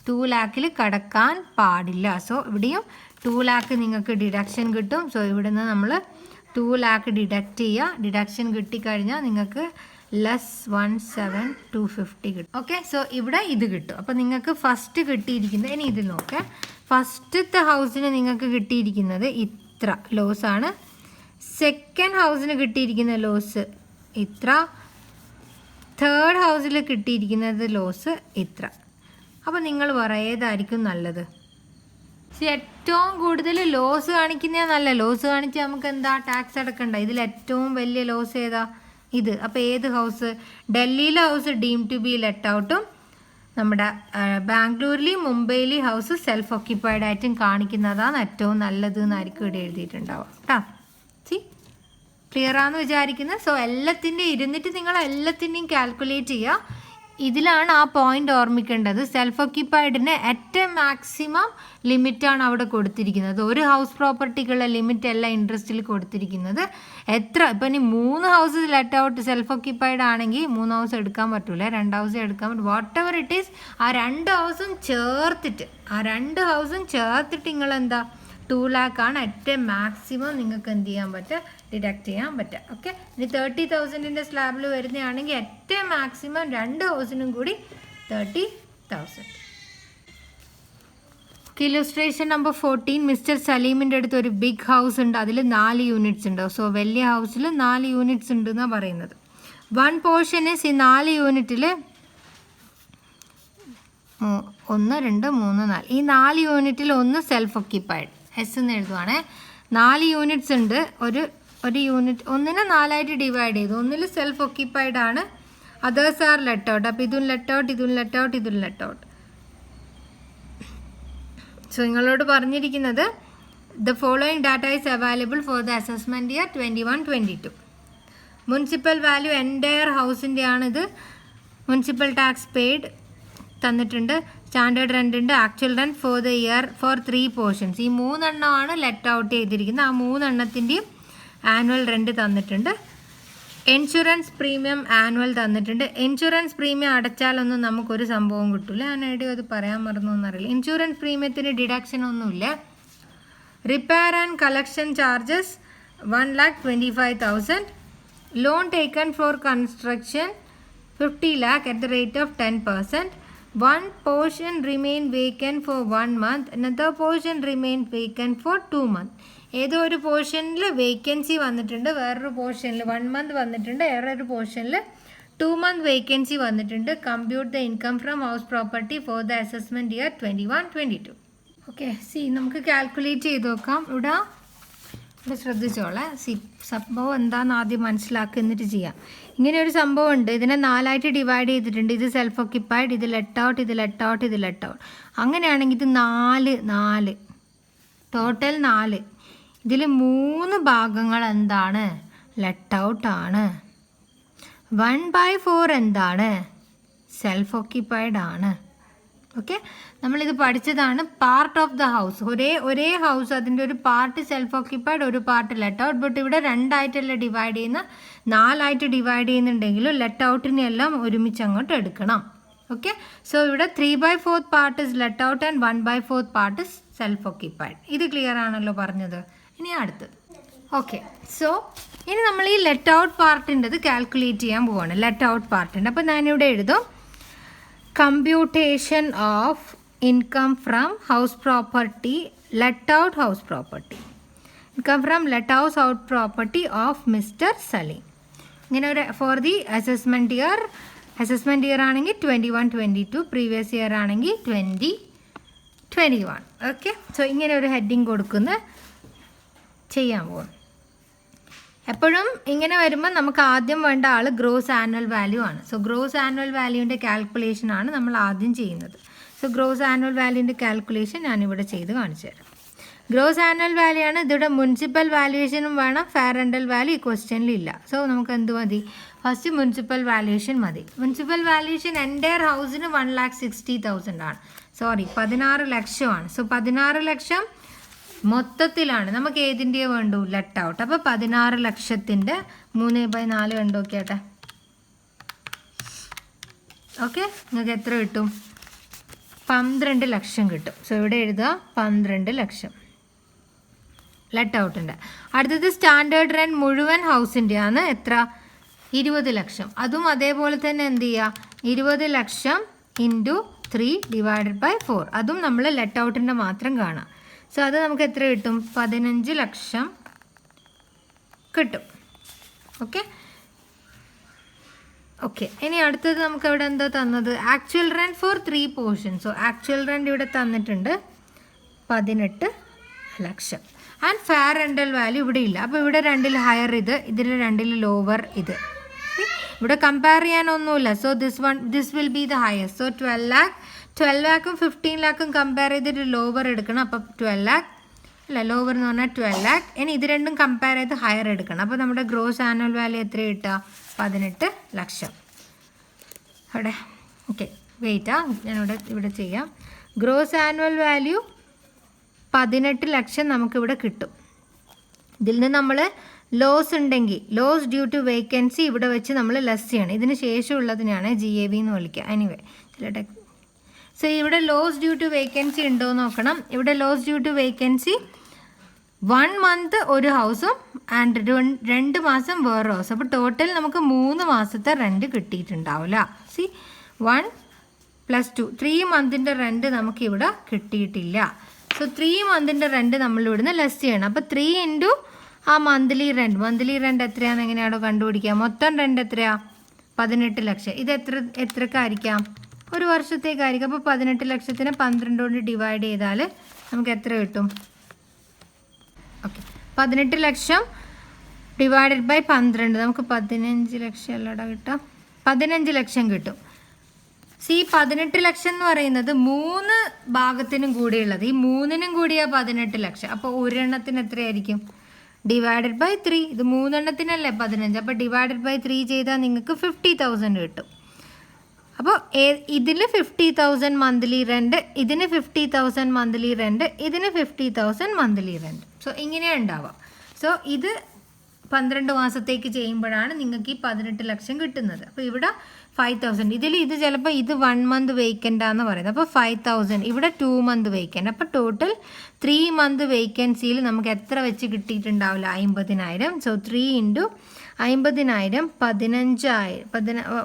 2 lakhൽ കടക്കാൻ പാടില്ല. സോ ഇവിടെയും 2 lakh നിങ്ങൾക്ക് ഡിഡക്ഷൻ കിട്ടും. സോ ഇവിടെ നിന്ന് നമ്മൾ 2 lakh ഡിഡക്റ്റ് ചെയ്യുക. ഡിഡക്ഷൻ കിട്ടിക്കഴിഞ്ഞാൽ നിങ്ങൾക്ക് -1,7,250 കിട്ടും. ഓക്കെ, സോ ഇവിടെ ഇത് കിട്ടും. അപ്പോൾ നിങ്ങൾക്ക് ഫസ്റ്റ് കിട്ടിയിരിക്കുന്നത്, ഇനി ഇതിൽ നോക്കാം. ഫസ്റ്റത്തെ ഹൗസിന് നിങ്ങൾക്ക് കിട്ടിയിരിക്കുന്നത് ഇത്ര ലോസാണ്. സെക്കൻഡ് ഹൗസിന് കിട്ടിയിരിക്കുന്ന ലോസ് ഇത്ര. തേർഡ് ഹൗസിൽ കിട്ടിയിരിക്കുന്നത് ലോസ് ഇത്ര. അപ്പോൾ നിങ്ങൾ ഏതായിരിക്കും നല്ലത്? ഏറ്റവും കൂടുതൽ ലോസ് കാണിക്കുന്നതാണ് നല്ല. ലോസ് കാണിച്ചാൽ നമുക്ക് എന്താ, ടാക്സ് അടക്കണ്ട. ഇതിൽ ഏറ്റവും വലിയ ലോസ് ഏതാ, ഇത്. അപ്പോൾ ഏത് ഹൗസ്, ഡൽഹിയിലെ house deem to be let ഔട്ടും നമ്മുടെ ബാംഗ്ലൂരിലെയും മുംബൈയിലെയും ഹൗസ് സെൽഫ് ഓക്യുപ്പൈഡ് ആയിട്ടും കാണിക്കുന്നതാണ് ഏറ്റവും നല്ലത് എന്നായിരിക്കും ഇവിടെ എഴുതിയിട്ടുണ്ടാവുക കേട്ടോ. ക്ലിയർ ആണെന്ന് വിചാരിക്കുന്നത്. സോ എല്ലാത്തിൻ്റെയും ഇരുന്നിട്ട് നിങ്ങൾ എല്ലാത്തിൻ്റെയും കാൽക്കുലേറ്റ് ചെയ്യുക. ഇതിലാണ് ആ പോയിന്റ് ഓർമ്മിക്കേണ്ടത്. സെൽഫ് ഓക്യുപ്പൈഡിന് ഏറ്റവും മാക്സിമം ലിമിറ്റാണ് അവിടെ കൊടുത്തിരിക്കുന്നത്. ഒരു ഹൗസ് പ്രോപ്പർട്ടിക്കുള്ള ലിമിറ്റ് അല്ല ഇൻട്രസ്റ്റിൽ കൊടുത്തിരിക്കുന്നത്. എത്ര ഇപ്പം ഇനി 3 house let out self occupied ആണെങ്കിൽ 3 ഹൗസ് എടുക്കാൻ പറ്റില്ല, 2 ഹൗസ് എടുക്കാൻ പറ്റും. വാട്ട് എവർ ഇറ്റ് ഈസ്, ആ 2 ഹൗസും ചേർത്തിട്ട് നിങ്ങൾ എന്താ 2 lakh ആണ് ഏറ്റവും മാക്സിമം നിങ്ങൾക്ക് എന്ത് ചെയ്യാൻ പറ്റുക, ഡിഡക്റ്റ് ചെയ്യാൻ പറ്റുക. ഓക്കെ, ഇനി 30,000 സ്ലാബിൽ വരുന്നതാണെങ്കിൽ ഏറ്റവും മാക്സിമം 2 ഹൗസിനും കൂടി 30,000. Illustration number 14. മിസ്റ്റർ സലീമിൻ്റെ അടുത്ത് ഒരു ബിഗ് ഹൗസ് ഉണ്ട്, അതിൽ 4 യൂണിറ്റ്സ് ഉണ്ട്. സോ വലിയ ഹൗസിൽ 4 യൂണിറ്റ്സ് ഉണ്ട് എന്നാണ് പറയുന്നത്. 1 പോർഷൻ ഈസ് ഈ 4 യൂണിറ്റിൽ 1 2 3 4 ഈ 4 യൂണിറ്റിൽ ഒന്ന് സെൽഫ് ഓക്യുപ്പൈഡ്, എസ് എന്ന് എഴുതുവാണേ. 4 യൂണിറ്റ്സ് ഉണ്ട്. ഒരു യൂണിറ്റ് ഒന്നിനെ 4 ആയിട്ട് ഡിവൈഡ് ചെയ്തു. ഒന്നിൽ സെൽഫ് ഓക്യുപ്പൈഡ് ആണ്, അതേഴ്സ് ആർ ലെറ്റ് ഔട്ട്. അപ്പോൾ ഇതും ലെറ്റ് ഔട്ട്, ഇതും ലെറ്റ് ഔട്ട്, ഇതും ലെറ്റ് ഔട്ട്. സോ നിങ്ങളോട് പറഞ്ഞിരിക്കുന്നത് the following data is available for the assessment year 21-22. Municipal value entire ഹൗസിൻ്റെ ആണിത്. മുനിസിപ്പൽ ടാക്സ് പെയ്ഡ് തന്നിട്ടുണ്ട്, സ്റ്റാൻഡേർഡ് റെൻ്റ് ഉണ്ട്, actual rent for the year for 3 portions. ഈ 3 എണ്ണമാണ് ലെറ്റ് ഔട്ട് ചെയ്തിരിക്കുന്നത്. ആ 3 എണ്ണത്തിൻ്റെയും ആനുവൽ റെൻറ്റ് തന്നിട്ടുണ്ട്. ഇൻഷുറൻസ് പ്രീമിയം ആനുവൽ തന്നിട്ടുണ്ട്. ഇൻഷുറൻസ് പ്രീമിയം അടച്ചാലൊന്നും നമുക്കൊരു സംഭവം കിട്ടില്ല. ഞാൻ എവിടെയോ അത് പറയാൻ മറന്നു എന്നറിയില്ല. ഇൻഷുറൻസ് പ്രീമിയത്തിന് ഡിഡക്ഷൻ ഒന്നുമില്ല. Repair and collection charges 1,25,000. Loan taken four construction 50 lakh at the rate of 10%. One portion remain vacant for 1 month. Another portion remain vacant for 2 months. ഏതോ ഒരു പോർഷനിൽ വേക്കൻസി വന്നിട്ടുണ്ട്, വേറൊരു പോർഷനിൽ 1 month വന്നിട്ടുണ്ട്, വേറൊരു പോർഷനിൽ 2 month വേക്കൻസി വന്നിട്ടുണ്ട്. Compute the income from house property for the assessment year 21-22. Okay, നമുക്ക് കാൽക്കുലേറ്റ് ചെയ്ത് നോക്കാം. ഇവിടെ ശ്രദ്ധിച്ചോളാം. സംഭവം എന്താണെന്ന് ആദ്യം മനസ്സിലാക്കി എന്നിട്ട് ചെയ്യാം. ഇങ്ങനെ ഒരു സംഭവം ഉണ്ട്, ഇതിനെ 4 ആയിട്ട് ഡിവൈഡ് ചെയ്തിട്ടുണ്ട്. ഇത് സെൽഫ് ഓക്യുപ്പൈഡ്, ഇത് ലെറ്റ് ഔട്ട്, ഇത് ലെറ്റ് ഔട്ട്, ഇത് ലെറ്റ് ഔട്ട്. അങ്ങനെയാണെങ്കിൽ ഇത് 4 ടോട്ടൽ 4. ഇതിൽ 3 ഭാഗങ്ങൾ എന്താണ്, ലെറ്റ് ഔട്ടാണ്. 1/4 എന്താണ്, സെൽഫ് ഓക്യുപ്പൈഡ് ആണ്. ഓക്കെ, നമ്മളിത് പഠിച്ചതാണ്. പാർട്ട് ഓഫ് ദ ഹൗസ്, ഒരേ ഹൗസ് അതിൻ്റെ ഒരു പാർട്ട് സെൽഫ് ഓക്യുപ്പൈഡ്, ഒരു പാർട്ട് ലെറ്റ് ഔട്ട്. ബട്ട് ഇവിടെ 2 ആയിട്ടല്ല ഡിവൈഡ് ചെയ്യുന്ന, 4 ആയിട്ട് ഡിവൈഡ് ചെയ്യുന്നുണ്ടെങ്കിലും ലെറ്റ് ഔട്ടിനെ എല്ലാം ഒരുമിച്ച് അങ്ങോട്ട് എടുക്കണം. ഓക്കെ, സോ ഇവിടെ 3/4 part is let out and 1/4 part is self occupied. ഇത് ക്ലിയർ ആണല്ലോ പറഞ്ഞത്. ഇനി അടുത്തത്. ഓക്കെ, സോ ഇനി നമ്മൾ ഈ ലെറ്റ് ഔട്ട് പാർട്ടിൻ്റെത് കാൽക്കുലേറ്റ് ചെയ്യാൻ പോവാണ്. ലെറ്റ് ഔട്ട് പാർട്ടിൻ്റെ അപ്പോൾ ഞാനിവിടെ എഴുതും computation of income from house property, let out house property, income from let house out property of Mr. Salim. ഇങ്ങനെ ഒരു ഫോർ ദി അസസ്മെൻറ്റ് ഇയർ ആണെങ്കിൽ 21-22, പ്രീവിയസ് ഇയർ ആണെങ്കിൽ 20-21. ഓക്കെ, സോ ഇങ്ങനെ ഒരു ഹെഡിങ് കൊടുക്കുന്ന ചെയ്യാൻ പോകും. എപ്പോഴും ഇങ്ങനെ വരുമ്പോൾ നമുക്ക് ആദ്യം വേണ്ട ആൾ ഗ്രോസ് ആനുവൽ വാല്യൂ ആണ്. സോ ഗ്രോസ് ആനുവൽ വാല്യൂവിൻ്റെ കാൽക്കുലേഷൻ ആണ് നമ്മൾ ആദ്യം ചെയ്യുന്നത്. സോ ഗ്രോസ് ആനുവൽ വാല്യൂവിൻ്റെ കാൽക്കുലേഷൻ ഞാനിവിടെ ചെയ്ത് കാണിച്ചു തരാം. ഗ്രോസ് ആനുവൽ വാല്യൂ ആണ്. ഇതിവിടെ മുനിസിപ്പൽ വാല്യുവേഷനും വേണം, ഫെയർ റെൻ്റൽ വാല്യൂ ഈ ക്വസ്റ്റ്യനിലില്ല. സോ നമുക്ക് എന്ത് മതി, ഫസ്റ്റ് മുനിസിപ്പൽ വാല്യുവേഷൻ മതി. മുനിസിപ്പൽ വാല്യുവേഷൻ എൻ്റയർ ഹൗസിന് 1,60,000 ആണ്. 16 ലക്ഷമാണ്. സോ 16 ലക്ഷം മൊത്തത്തിലാണ്. നമുക്ക് ഏതിൻ്റെ വേണ്ടു, ലെറ്റ് ഔട്ട്. അപ്പോൾ 16 ലക്ഷത്തിൻ്റെ 3/4 കണ്ടു നോക്കിയാട്ടെ. ഓക്കെ, നിങ്ങൾക്ക് എത്ര കിട്ടും, 12 ലക്ഷം കിട്ടും. സോ ഇവിടെ എഴുതുക 12 ലക്ഷം ലെറ്റ് ഔട്ടുണ്ട്. അടുത്തത് സ്റ്റാൻഡേർഡ് റെൻറ്റ് മുഴുവൻ ഹൗസിൻ്റെ ആണ്. എത്ര, 20 ലക്ഷം. അതും അതേപോലെ തന്നെ എന്ത് ചെയ്യുക, 20 ലക്ഷം ഇൻറ്റു 3/4. അതും നമ്മൾ ലെറ്റ് ഔട്ടിൻ്റെ മാത്രം കാണാം. സോ അത് നമുക്ക് എത്ര കിട്ടും, 15 ലക്ഷം കിട്ടും. ഓക്കെ, ഇനി അടുത്തത് നമുക്ക് ഇവിടെ എന്താ തന്നത്, actual rent for 3 portions. So actual rent ഇവിടെ തന്നിട്ടുണ്ട് 18 ലക്ഷം. ആൻഡ് ഫെയർ റെൻ്റൽ വാല്യൂ ഇവിടെ ഇല്ല. അപ്പോൾ ഇവിടെ 2ൽ ഹയർ ഇത്, ഇതിൽ 2ൽ ലോവർ ഇത്. ഇവിടെ കമ്പയർ ചെയ്യാനൊന്നുമില്ല. So this will be the highest. So 12 ലാഖും 15 ലാഖും കമ്പയർ ചെയ്തിട്ട് ലോവർ എടുക്കണം. അപ്പോൾ 12 ലാഖ് അല്ല ലോവർ എന്ന് പറഞ്ഞാൽ 12 lakh. ഇനി ഇത് രണ്ടും കമ്പയർ ചെയ്ത് ഹയർ എടുക്കണം. അപ്പോൾ നമ്മുടെ ഗ്രോസ് ആനുവൽ വാല്യൂ എത്ര കിട്ടുക? 18 ലക്ഷം. അവിടെ ഓക്കെ വെയിറ്റാ ഞാനിവിടെ ചെയ്യാം. ഗ്രോസ് ആനുവൽ വാല്യൂ 18 ലക്ഷം നമുക്കിവിടെ കിട്ടും. ഇതിൽ നിന്ന് നമ്മൾ ലോസ് ഉണ്ടെങ്കിൽ ലോസ് ഡ്യൂ ടു വേക്കൻസി ഇവിടെ വെച്ച് നമ്മൾ ലെസ് ചെയ്യണം. ഇതിന് ശേഷമുള്ളതിനാണ് GAV എന്ന് വിളിക്കുക. എനിവേ സോ ഇവിടെ ലോസ് ഡ്യൂ ടു വേക്കൻസി ഉണ്ടോ എന്ന് നോക്കണം. ഇവിടെ loss due to vacancy 1 month ഒരു ഹൗസും ആൻഡ് 2 മാസം വേറെ ഹൗസ്. അപ്പോൾ ടോട്ടൽ നമുക്ക് 3 മാസത്തെ റെൻറ്റ് കിട്ടിയിട്ടുണ്ടാവില്ല. 1 + 2 3 മന്തിൻ്റെ റെൻറ്റ് നമുക്കിവിടെ കിട്ടിയിട്ടില്ല. സോ 3 മന്തിൻ്റെ റെൻറ്റ് നമ്മൾ ഇവിടുന്ന് ലെസ് ചെയ്യണം. അപ്പോൾ 3 ഇൻറ്റു ആ മന്ത്ലി റെൻറ്റ് എത്രയാണെന്ന് എങ്ങനെയാണോ കണ്ടുപിടിക്കുക? മൊത്തം റെൻറ്റ് എത്രയാണ്? 18 ലക്ഷം. ഇത് എത്രക്കായിരിക്കാം? ഒരു വർഷത്തേക്കായിരിക്കും. അപ്പോൾ 18 ലക്ഷത്തിനെ 12 കൊണ്ട് ഡിവൈഡ് ചെയ്താൽ നമുക്ക് എത്ര കിട്ടും? ഓക്കെ 18 ലക്ഷം ഡിവൈഡഡ് ബൈ 12 നമുക്ക് 15 ലക്ഷം അല്ലടാ കിട്ടാം. 15 ലക്ഷം കിട്ടും. 18 ലക്ഷം എന്ന് പറയുന്നത് 3 ഭാഗത്തിനും കൂടിയുള്ളത്. ഈ 3നും കൂടിയാ 18 ലക്ഷം. അപ്പോൾ ഒരെണ്ണത്തിന് എത്രയായിരിക്കും? Divided by 3. ഇത് 3 എണ്ണത്തിനല്ലേ 15. അപ്പോൾ ഡിവൈഡഡ് ബൈ 3 ചെയ്താൽ നിങ്ങൾക്ക് 50,000 കിട്ടും. അപ്പോൾ ഇതിൽ 50,000 മന്ത്ലി റെൻറ്റ്, ഇതിന് 50,000 മന്ത്ലി റെൻറ്റ്, ഇതിന് 50,000 മന്ത്ലി റെൻറ്റ്. സോ ഇങ്ങനെയാണ് ഉണ്ടാവുക. സോ ഇത് 12 മാസത്തേക്ക് ചെയ്യുമ്പോഴാണ് നിങ്ങൾക്ക് ഈ 18 ലക്ഷം കിട്ടുന്നത്. അപ്പോൾ ഇവിടെ 5,000. ഇത് ചിലപ്പോൾ ഇത് 1 month വേക്കൻ്റാന്ന് പറയുന്നത്. അപ്പോൾ 5,000. ഇവിടെ 2 month വേക്കൻ്റ്. അപ്പോൾ ടോട്ടൽ 3 month വേക്കൻസിയിൽ നമുക്ക് എത്ര വെച്ച് കിട്ടിയിട്ടുണ്ടാവില്ല? 50,000. So 3 into 50,000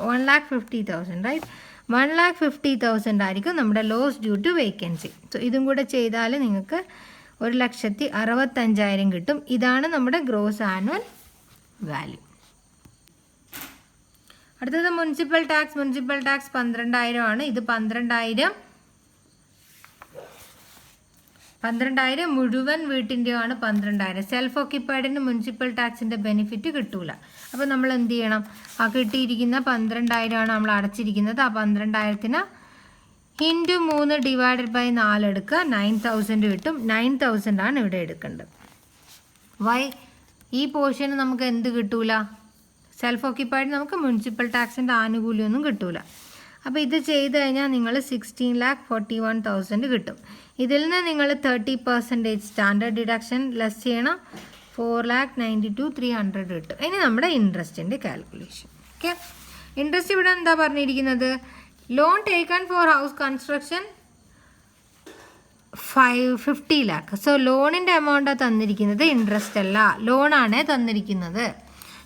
1,50,000 right. 1,50,000 ആയിരിക്കും നമ്മുടെ loss due to vacancy. So ഇതും കൂടെ ചെയ്താൽ നിങ്ങൾക്ക് 1,65,000 കിട്ടും. ഇതാണ് നമ്മുടെ ഗ്രോസ് ആനുവൽ വാല്യൂ. അടുത്തത് മുനിസിപ്പൽ ടാക്സ്. 12,000 ആണ്. ഇത് 12,000 മുഴുവൻ വീട്ടിൻ്റെയാണ്. 12,000 സെൽഫ് ഓക്യുപ്പൈഡിന് മുനിസിപ്പൽ ടാക്സിൻ്റെ ബെനിഫിറ്റ് കിട്ടൂല. അപ്പോൾ നമ്മൾ എന്ത് ചെയ്യണം? ആ കിട്ടിയിരിക്കുന്ന 12,000 ആണ് നമ്മൾ അടച്ചിരിക്കുന്നത്. ആ 12,000 ഇൻറ്റു 3 ഡിവൈഡഡ് ബൈ 4 എടുക്കുക. 9,000 കിട്ടും. 9,000 ആണ് ഇവിടെ എടുക്കേണ്ടത്. ഈ പോർഷന് നമുക്ക് എന്ത് കിട്ടൂല? സെൽഫ് ഓക്യുപ്പൈഡ് നമുക്ക് മുനിസിപ്പൽ ടാക്സിൻ്റെ ആനുകൂല്യമൊന്നും കിട്ടൂല. അപ്പോൾ ഇത് ചെയ്ത് കഴിഞ്ഞാൽ നിങ്ങൾ 16,41,000 കിട്ടും. ഇതിൽ നിന്ന് നിങ്ങൾ 30% സ്റ്റാൻഡേർഡ് ഡിഡക്ഷൻ ലെസ് ചെയ്യണം. 4,92,300 കിട്ടും. ഇനി നമ്മുടെ ഇൻട്രസ്റ്റിൻ്റെ കാൽക്കുലേഷൻ. ഓക്കെ, ഇൻട്രസ്റ്റ് ഇവിടെ എന്താ പറഞ്ഞിരിക്കുന്നത്? Loan taken four house construction 50 lakh. So ലോണിൻ്റെ എമൗണ്ടാണ് തന്നിരിക്കുന്നത്, ഇൻട്രസ്റ്റ് അല്ല. ലോണാണ് തന്നിരിക്കുന്നത്.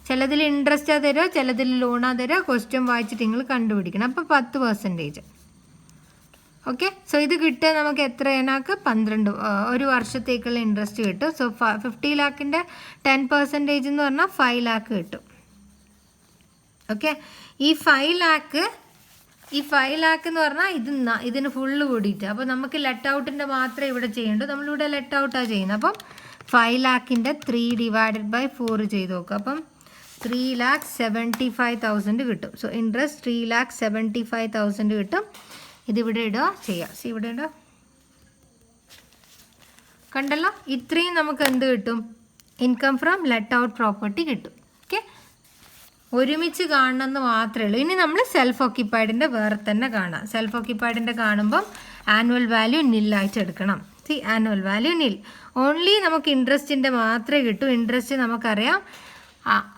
ചിലതിൽ ഇൻട്രസ്റ്റാണ് തരുമോ, ചിലതിൽ ലോണാണ് തരുമോ. ക്വസ്റ്റ്യൻ വായിച്ചിട്ട് നിങ്ങൾ കണ്ടുപിടിക്കണം. അപ്പോൾ 10%. ഓക്കെ, സോ ഇത് കിട്ടുക നമുക്ക് എത്രയാണാക്ക് 12 ഒരു വർഷത്തേക്കുള്ള ഇൻട്രസ്റ്റ് കിട്ടും. സോ 50 lakhൻ്റെ 10% എന്ന് പറഞ്ഞാൽ 5 lakh കിട്ടും. ഓക്കെ, ഈ 5 lakh എന്ന് പറഞ്ഞാൽ ഇതിന് ഫുള്ള് കൂടിയിട്ട്. അപ്പോൾ നമുക്ക് ലെറ്റ് ഔട്ടിൻ്റെ മാത്രമേ ഇവിടെ ചെയ്യേണ്ടൂ. നമ്മളിവിടെ ലെറ്റ് ഔട്ടാണ് ചെയ്യുന്നത്. അപ്പം 5 lakhൻ്റെ 3 ഡിവൈഡഡ് ബൈ 4 ചെയ്ത് നോക്കുക. അപ്പം 3,75,000 കിട്ടും. സോ ഇൻട്രസ്റ്റ് 3,75,000 കിട്ടും. ഇതിവിടെ ഇടുക ചെയ്യാം. ഇവിടെ ഇടുക. കണ്ടല്ലോ, ഇത്രയും നമുക്ക് എന്ത് കിട്ടും? Income from let out property കിട്ടും. ഓക്കെ, ഒരുമിച്ച് കാണണമെന്ന് മാത്രമേ ഉള്ളൂ. ഇനി നമ്മൾ സെൽഫ് ഓക്യുപ്പൈഡിൻ്റെ വേറെ തന്നെ കാണാം. സെൽഫ് ഓക്യുപ്പൈഡിൻ്റെ കാണുമ്പം ആനുവൽ വാല്യൂ നില്ലായിട്ട് എടുക്കണം. ആനുവൽ വാല്യൂ നിൽ. ഓൺലി നമുക്ക് ഇൻട്രസ്റ്റിൻ്റെ മാത്രമേ കിട്ടൂ. ഇൻട്രസ്റ്റ് നമുക്കറിയാം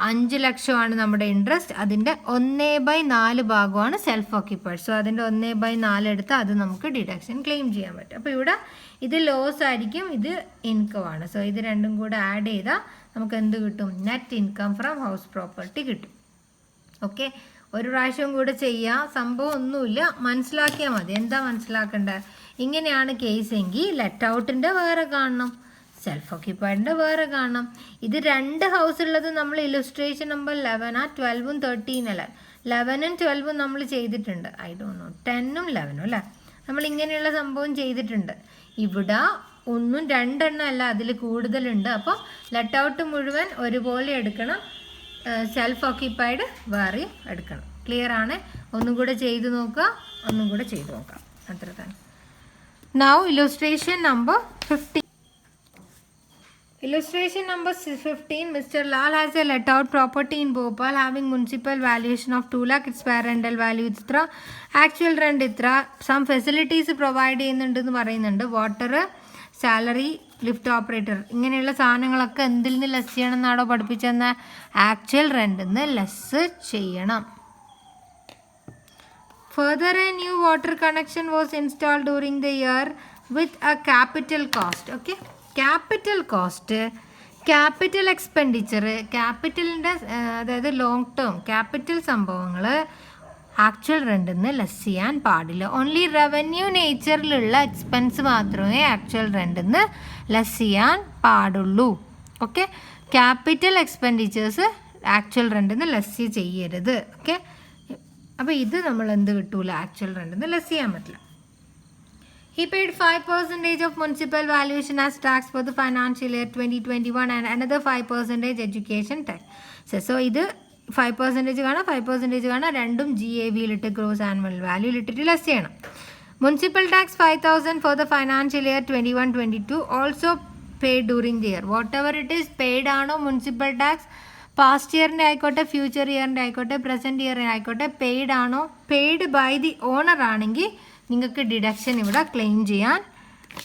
5 ലക്ഷമാണ് നമ്മുടെ ഇൻട്രസ്റ്റ്. അതിൻ്റെ 1/4 ഭാഗമാണ് സെൽഫ് ഓക്യുപ്പൈഡ്. സോ അതിൻ്റെ 1/4 എടുത്ത് അത് നമുക്ക് ഡിഡക്ഷൻ ക്ലെയിം ചെയ്യാൻ പറ്റും. അപ്പോൾ ഇവിടെ ഇത് ലോസ് ആയിരിക്കും, ഇത് ഇൻകം ആണ്. സോ ഇത് രണ്ടും കൂടെ ആഡ് ചെയ്താൽ നമുക്ക് എന്ത് കിട്ടും? Net income from house property കിട്ടും. ഓക്കെ, ഒരു പ്രാവശ്യം കൂടെ ചെയ്യാം. സംഭവം ഒന്നുമില്ല, മനസ്സിലാക്കിയാൽ മതി. എന്താ മനസ്സിലാക്കേണ്ടത്? ഇങ്ങനെയാണ് കേസ് എങ്കിൽ ലെറ്റ് ഔട്ടിൻ്റെ വേറെ കാണണം, സെൽഫ് ഓക്യുപ്പൈഡിൻ്റെ വേറെ കാണണം. ഇത് 2 ഹൗസ് ഉള്ളത് നമ്മൾ ഇലുസ്ട്രേഷൻ നമ്പർ 11 12ഉം 13 അല്ല, 11ഉം 12ഉം നമ്മൾ ചെയ്തിട്ടുണ്ട്. ഐ ഡോണ്ട് നോ 10ഉം 11ഉം അല്ലേ, നമ്മൾ ഇങ്ങനെയുള്ള സംഭവം ചെയ്തിട്ടുണ്ട്. ഇവിടെ 1ഉം 2 അല്ല, അതിൽ കൂടുതലുണ്ട്. അപ്പോൾ ലെറ്റ് ഔട്ട് മുഴുവൻ ഒരുപോലെ എടുക്കണം, സെൽഫ് ഓക്യുപ്പൈഡ് വേറെയും എടുക്കണം. ക്ലിയർ ആണ്? ഒന്നും കൂടെ ചെയ്ത് നോക്കുക, അത്ര തന്നെ. Now illustration number 15. Illustration number 15. Mr. Lal has a let out property in Bhopal having municipal valuation of 2 lakh. Its fair rental value itra. Actual rent itra. Some facilities provide ചെയ്യുന്നുണ്ടെന്ന് പറയുന്നുണ്ട്. Water, salary, lift operator, ഇങ്ങനെയുള്ള സാധനങ്ങളൊക്കെ എന്തിൽ നിന്ന് less ചെയ്യണം എന്നാണോ പഠിപ്പിച്ചെന്ന actual റെൻറ്റിൽ നിന്ന് less ചെയ്യണം. Further, a new water connection was installed during the year with a capital cost. Okay, capital cost, capital expenditure, capitalൻ്റെ അതായത് ലോങ് ടേം ക്യാപിറ്റൽ സംഭവങ്ങൾ ആക്ച്വൽ റെൻറ്റിൽ നിന്ന് ലെസ് ചെയ്യാൻ പാടില്ല. ഓൺലി റവന്യൂ നേച്ചറിലുള്ള എക്സ്പെൻസ് മാത്രമേ ആക്ച്വൽ റെൻറ്റിൽ നിന്ന് ലെസ് ചെയ്യാൻ പാടുള്ളൂ. ഓക്കെ, ക്യാപിറ്റൽ എക്സ്പെൻഡിച്ചേഴ്സ് ആക്ച്വൽ റെൻറ്റിൽ നിന്ന് ലെസ് ചെയ്യരുത്. ഓക്കെ, അപ്പോൾ ഇത് നമ്മൾ എന്ത് കിട്ടൂല, ആക്ച്വൽ റെൻറ്റിൽ നിന്ന് ലെസ് ചെയ്യാൻ പറ്റില്ല. He paid 5% of municipal valuation as tax for the financial year 2021 and another 5% education tax. So ഇത് 5% കാണാം, 5% കാണാം, രണ്ടും GAV ഗ്രോസ് ആനുവൽ വാല്യൂ ഇട്ടിട്ട് ലെസ് ചെയ്യണം. Municipal tax 5,000 for the financial year 21-22 also paid during the year. Whatever it is paid ആണോ municipal tax, past ഇയറിൻ്റെ ആയിക്കോട്ടെ, future ഇയറിൻ്റെ ആയിക്കോട്ടെ, present ഇയറിൻ്റെ ആയിക്കോട്ടെ, പെയ്ഡ് ആണോ, പെയ്ഡ് ബൈ ദി ഓണർ ആണെങ്കിൽ നിങ്ങൾക്ക് ഡിഡക്ഷൻ ഇവിടെ ക്ലെയിം ചെയ്യാൻ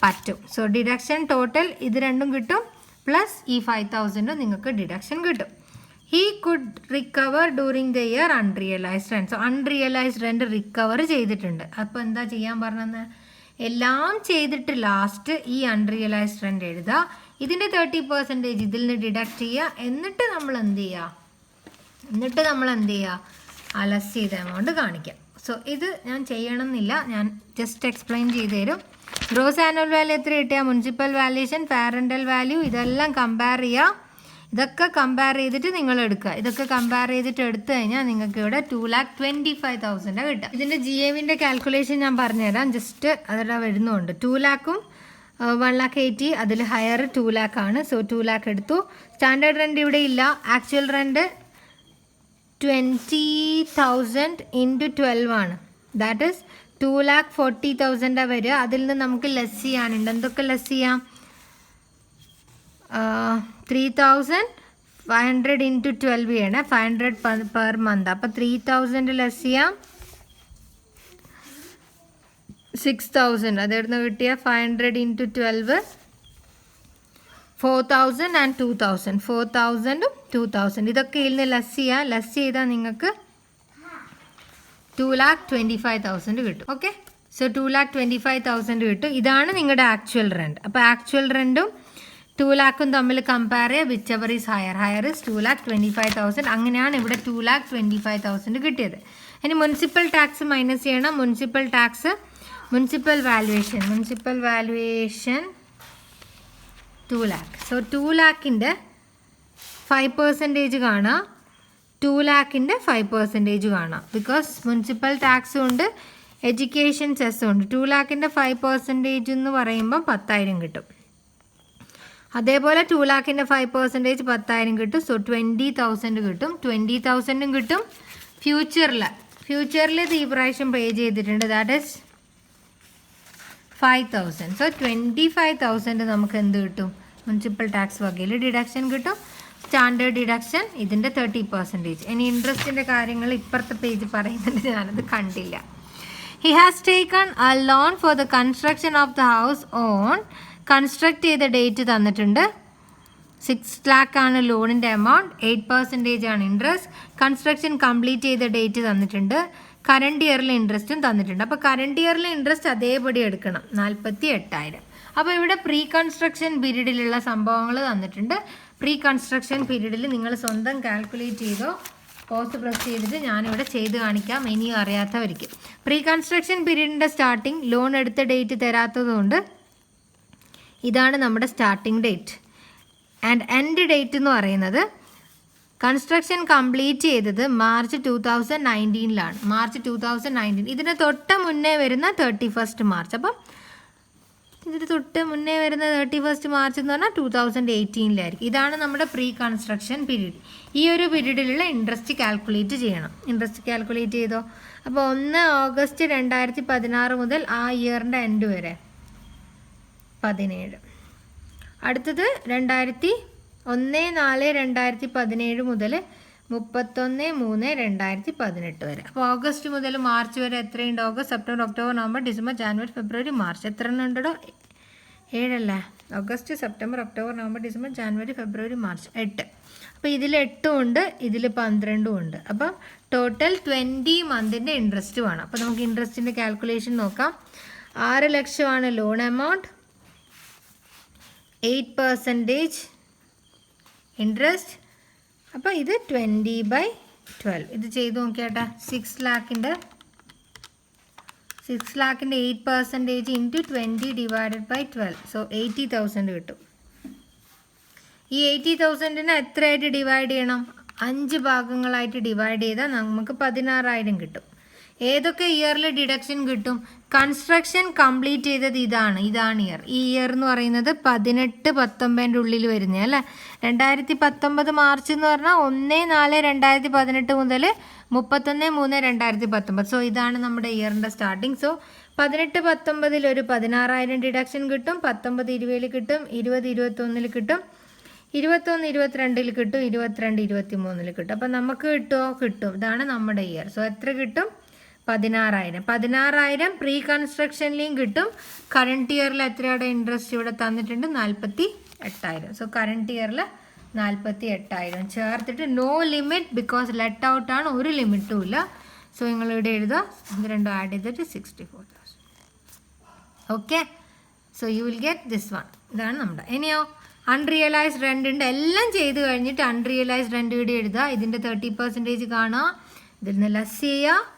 പറ്റും. സോ ഡിഡക്ഷൻ ടോട്ടൽ ഇത് രണ്ടും കിട്ടും, പ്ലസ് ഈ 5,000 നിങ്ങൾക്ക് ഡിഡക്ഷൻ കിട്ടും. He could recover during the year unrealised rent. So unrealised rent recover ചെയ്തിട്ടുണ്ട്. അപ്പോൾ എന്താ ചെയ്യാൻ പറഞ്ഞത്, എല്ലാം ചെയ്തിട്ട് ലാസ്റ്റ് ഈ അൺറിയലൈസ്ഡ് റെൻറ്റ് എഴുതുക, ഇതിൻ്റെ 30% ഇതിൽ നിന്ന് ഡിഡക്റ്റ് ചെയ്യുക, എന്നിട്ട് നമ്മൾ എന്ത് ചെയ്യുക, ആ ലെസ് ചെയ്ത എമൗണ്ട് കാണിക്കാം. സോ ഇത് ഞാൻ ചെയ്യണമെന്നില്ല, ഞാൻ ജസ്റ്റ് എക്സ്പ്ലെയിൻ ചെയ്ത് തരും. ഗ്രോസ് ആനുവൽ വാല്യൂ എത്ര കിട്ടിയാൽ, municipal valuation, fair rental value, ഇതെല്ലാം കമ്പയർ ചെയ്യുക. ഇതൊക്കെ കമ്പയർ ചെയ്തിട്ട് നിങ്ങൾ എടുക്കുക. ഇതൊക്കെ കമ്പയർ ചെയ്തിട്ട് എടുത്തു കഴിഞ്ഞാൽ നിങ്ങൾക്ക് ഇവിടെ 2,25,000 കിട്ടുക. ഇതിൻ്റെ GAVൻ്റെ കാൽക്കുലേഷൻ ഞാൻ പറഞ്ഞുതരാം, ജസ്റ്റ് അതിവിടെ വരുന്നുണ്ട്. 2 lakhും 1,80,000 അതിൽ ഹയർ 2 lakh ആണ്. സോ 2 lakh എടുത്തു. സ്റ്റാൻഡേർഡ് റെൻറ്റ് ഇവിടെ ഇല്ല. ആക്ച്വൽ റെൻറ്റ് 20,000 into 12 ആണ്. ദാറ്റ് ഈസ് 2,40,000 വരിക. അതിൽ നിന്ന് നമുക്ക് ലെസ് ചെയ്യാനുണ്ട്. എന്തൊക്കെ ലെസ് ചെയ്യാം, 3,500 into 12 ചെയ്യണേ, 500 per month. അപ്പോൾ 3,000 ലെസ് ചെയ്യാം, 6,000. അതെവിടുന്ന് കിട്ടിയ 500 into 12 4,000 and 2,000. 4,000ഉം 2,000 ഇതൊക്കെ ഇതിൽ നിന്ന് ലെസ് ചെയ്യുക. ലെസ് ചെയ്താൽ നിങ്ങൾക്ക് 2,25,000 കിട്ടും. ഓക്കെ, സോ 2,25,000 കിട്ടും. ഇതാണ് നിങ്ങളുടെ ആക്ച്വൽ റെൻറ്റ്. അപ്പോൾ ആക്ച്വൽ റെൻറ്റും 2 lakhും തമ്മിൽ കമ്പയർ ചെയ്യുക. Which ever is higher is 2,25,000. അങ്ങനെയാണ് ഇവിടെ 2,25,000 കിട്ടിയത്. ഇനി മുനിസിപ്പൽ ടാക്സ് മൈനസ് ചെയ്യണം. Municipal valuation 2 lakh. സോ 2 lakhൻ്റെ 5% കാണാം, 2 lakhൻ്റെ 5% കാണാം. ബിക്കോസ് മുനിസിപ്പൽ ടാക്സും ഉണ്ട്, എഡ്യൂക്കേഷൻ സെസ്സും ഉണ്ട്. 2 lakhൻ്റെ 5% എന്ന് പറയുമ്പം 10,000 കിട്ടും. അതേപോലെ 2 lakhൻ്റെ 5% 10,000 കിട്ടും. സോ 20,000 കിട്ടും. 20,000 കിട്ടും. ഫ്യൂച്ചറിൽ ഇത് ഈ പ്രാവശ്യം പേ ചെയ്തിട്ടുണ്ട്. That is 5,000. സോ 25,000 നമുക്ക് എന്ത് കിട്ടും, മുനിസിപ്പൽ ടാക്സ് വകയിൽ ഡിഡക്ഷൻ കിട്ടും. സ്റ്റാൻഡേർഡ് ഡിഡക്ഷൻ ഇതിൻ്റെ 30%. ഇനി ഇൻട്രസ്റ്റിൻ്റെ കാര്യങ്ങൾ ഇപ്പുറത്തെ പേജ് പറയുന്നുണ്ട്, ഞാനത് കണ്ടില്ല. He has taken A loan for the construction of the house on. Construct ചെയ്ത ഡേറ്റ് തന്നിട്ടുണ്ട്. 6 lakh ആണ് ലോണിൻ്റെ എമൗണ്ട്, 8% ആണ് ഇൻട്രസ്റ്റ്. കൺസ്ട്രക്ഷൻ കംപ്ലീറ്റ് ചെയ്ത ഡേറ്റ് തന്നിട്ടുണ്ട്. കറണ്ട് ഇയറിലെ ഇൻട്രസ്റ്റും തന്നിട്ടുണ്ട്. അപ്പോൾ കറണ്ട് ഇയറിലെ ഇൻട്രസ്റ്റ് അതേപടി എടുക്കണം, 48,000. അപ്പോൾ ഇവിടെ പ്രീ കൺസ്ട്രക്ഷൻ പീരീഡിലുള്ള സംഭവങ്ങൾ തന്നിട്ടുണ്ട്. പ്രീ കൺസ്ട്രക്ഷൻ പീരീഡിൽ നിങ്ങൾ സ്വന്തം കാൽക്കുലേറ്റ് ചെയ്തോ, പോസ്റ്റ് പ്രസ് ചെയ്തിട്ട് ഞാനിവിടെ ചെയ്ത് കാണിക്കാം, ഇനിയും അറിയാത്തവർക്ക്. പ്രീ കൺസ്ട്രക്ഷൻ പീരീഡിൻ്റെ സ്റ്റാർട്ടിങ് ലോൺ എടുത്ത ഡേറ്റ് തരാത്തതുകൊണ്ട് ഇതാണ് നമ്മുടെ starting date. And end date എന്ന് പറയുന്നത് കൺസ്ട്രക്ഷൻ കംപ്ലീറ്റ് ചെയ്തത് മാർച്ച് 2019 മാർച്ച് 2019. ഇതിന് തൊട്ട് മുന്നേ വരുന്ന 31 മാർച്ച്. അപ്പം ഇതിന് തൊട്ട് മുന്നേ വരുന്ന 31 മാർച്ച് എന്ന് പറഞ്ഞാൽ 2018. ഇതാണ് നമ്മുടെ പ്രീ കൺസ്ട്രക്ഷൻ പീരീഡ്. ഈ ഒരു പീരീഡിലുള്ള ഇൻട്രസ്റ്റ് കാൽക്കുലേറ്റ് ചെയ്യണം. ഇൻട്രസ്റ്റ് കാൽക്കുലേറ്റ് ചെയ്തോ. അപ്പോൾ 1 ഓഗസ്റ്റ് 2016 മുതൽ ആ ഇയറിൻ്റെ എൻഡ് വരെ 17. അടുത്തത് 1/4/2017 മുതൽ 31/3/2018 വരെ. അപ്പോൾ ഓഗസ്റ്റ് മുതൽ മാർച്ച് വരെ എത്രയുണ്ട്? August, September, October, November, December, January, February, March. എത്ര എണ്ണം ഉണ്ടോ? 7 അല്ലേ? August, September, October, November, December, January, February, March. 8. അപ്പോൾ ഇതിൽ 8 ഉണ്ട്, ഇതിൽ 12 ഉണ്ട്. അപ്പം ടോട്ടൽ 20 മന്തിൻ്റെ ഇൻട്രസ്റ്റ് വേണം. അപ്പോൾ നമുക്ക് ഇൻട്രസ്റ്റിൻ്റെ കാൽക്കുലേഷൻ നോക്കാം. 6 ലക്ഷമാണ് ലോൺ എമൗണ്ട്, 8% ഇൻട്രസ്റ്റ്. അപ്പോൾ ഇത് 20/12. ഇത് ചെയ്ത് നോക്കിയാട്ടെ. 6 ലാഖിൻ്റെ 8% ഇൻറ്റു 20 ഡിവൈഡഡ് ബൈ 12. സോ 80,000 കിട്ടും. ഈ 80,000-നെ എത്രയായിട്ട് ഡിവൈഡ് ചെയ്യണം? 5 ഭാഗങ്ങളായിട്ട് ഡിവൈഡ് ചെയ്താൽ നമുക്ക് 16,000 കിട്ടും. ഏതൊക്കെ ഇയറിൽ ഡിഡക്ഷൻ കിട്ടും? കൺസ്ട്രക്ഷൻ കംപ്ലീറ്റ് ചെയ്തത് ഇതാണ് ഇയർ. ഈ ഇയർ എന്ന് പറയുന്നത് 18-19 ഉള്ളിൽ വരുന്നത് അല്ലേ. 2019 മാർച്ച് എന്ന് പറഞ്ഞാൽ 1/4/2018 മുതൽ 31/3/2019. സോ ഇതാണ് നമ്മുടെ ഇയറിൻ്റെ സ്റ്റാർട്ടിങ്. സോ 18-19 ഒരു 16,000 ഡിഡക്ഷൻ കിട്ടും, 19-20 കിട്ടും, 20-21 കിട്ടും, 21-22 കിട്ടും, 22-23 കിട്ടും. അപ്പം നമുക്ക് കിട്ടും. ഇതാണ് നമ്മുടെ ഇയർ. സോ എത്ര കിട്ടും? 16,000 പ്രീ കൺസ്ട്രക്ഷനിലും കിട്ടും. കറണ്ട് ഇയറിൽ എത്രയുടെ ഇൻട്രസ്റ്റ് ഇവിടെ തന്നിട്ടുണ്ട്? 48,000. സോ കറണ്ട് ഇയറിൽ 48,000 ചേർത്തിട്ട് no limit, because let out ആണ്, ഒരു ലിമിറ്റും ഇല്ല. സോ നിങ്ങളിവിടെ എഴുതുക, ഇത് രണ്ടും ആഡ് ചെയ്തിട്ട് 64,000. Okay, so you will get this one. ഇതാണ് നമ്മുടെ. ഇനിയോ അൺറിയലൈസ്ഡ് റെൻ്റ് ഉണ്ട്. എല്ലാം ചെയ്ത് കഴിഞ്ഞിട്ട് അൺറിയലൈസ്ഡ് റെൻ്റ് ഇവിടെ എഴുതുക. ഇതിൻ്റെ 30% കാണുക, ഇതിൽ നിന്ന് ലെസ് ചെയ്യുക.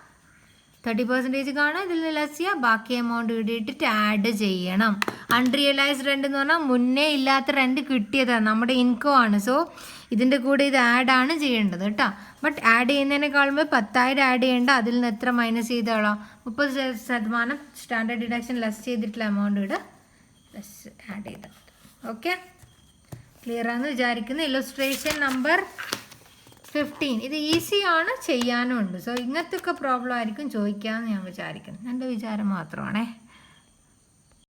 30% കാണുക, ഇതിൽ നിന്ന് ലെസ് ചെയ്യുക. ബാക്കി എമൗണ്ട് ഇവിടെ ഇട്ടിട്ട് ആഡ് ചെയ്യണം. അൺറിയലൈസ്ഡ് റെൻ്റ് എന്ന് പറഞ്ഞാൽ മുന്നേ ഇല്ലാത്ത റെൻ്റ് കിട്ടിയതാണ്, നമ്മുടെ ഇൻകം ആണ്. സോ ഇതിൻ്റെ കൂടെ ഇത് ആഡാണ് ചെയ്യേണ്ടത് കേട്ടോ. ബട്ട് ആഡ് ചെയ്യുന്നതിനേക്കാളുമ്പോൾ 10,000 ആഡ് ചെയ്യേണ്ട. അതിൽ നിന്ന് എത്ര മൈനസ് ചെയ്തോളാം? 30% സ്റ്റാൻഡേർഡ് ഡിഡക്ഷൻ ലെസ് ചെയ്തിട്ടുള്ള എമൗണ്ട് ഇവിടെ ലെസ് ആഡ് ചെയ്ത്. ഓക്കെ, ക്ലിയർ ആണെന്ന് വിചാരിക്കുന്നു. Illustration number 15. ഇത് ഈസിയാണ്, ചെയ്യാനും ഉണ്ട്. സോ ഇങ്ങനത്തെ ഒക്കെ പ്രോബ്ലം ആയിരിക്കും ചോദിക്കാമെന്ന് ഞാൻ വിചാരിക്കുന്നു. എൻ്റെ വിചാരം മാത്രമാണേ.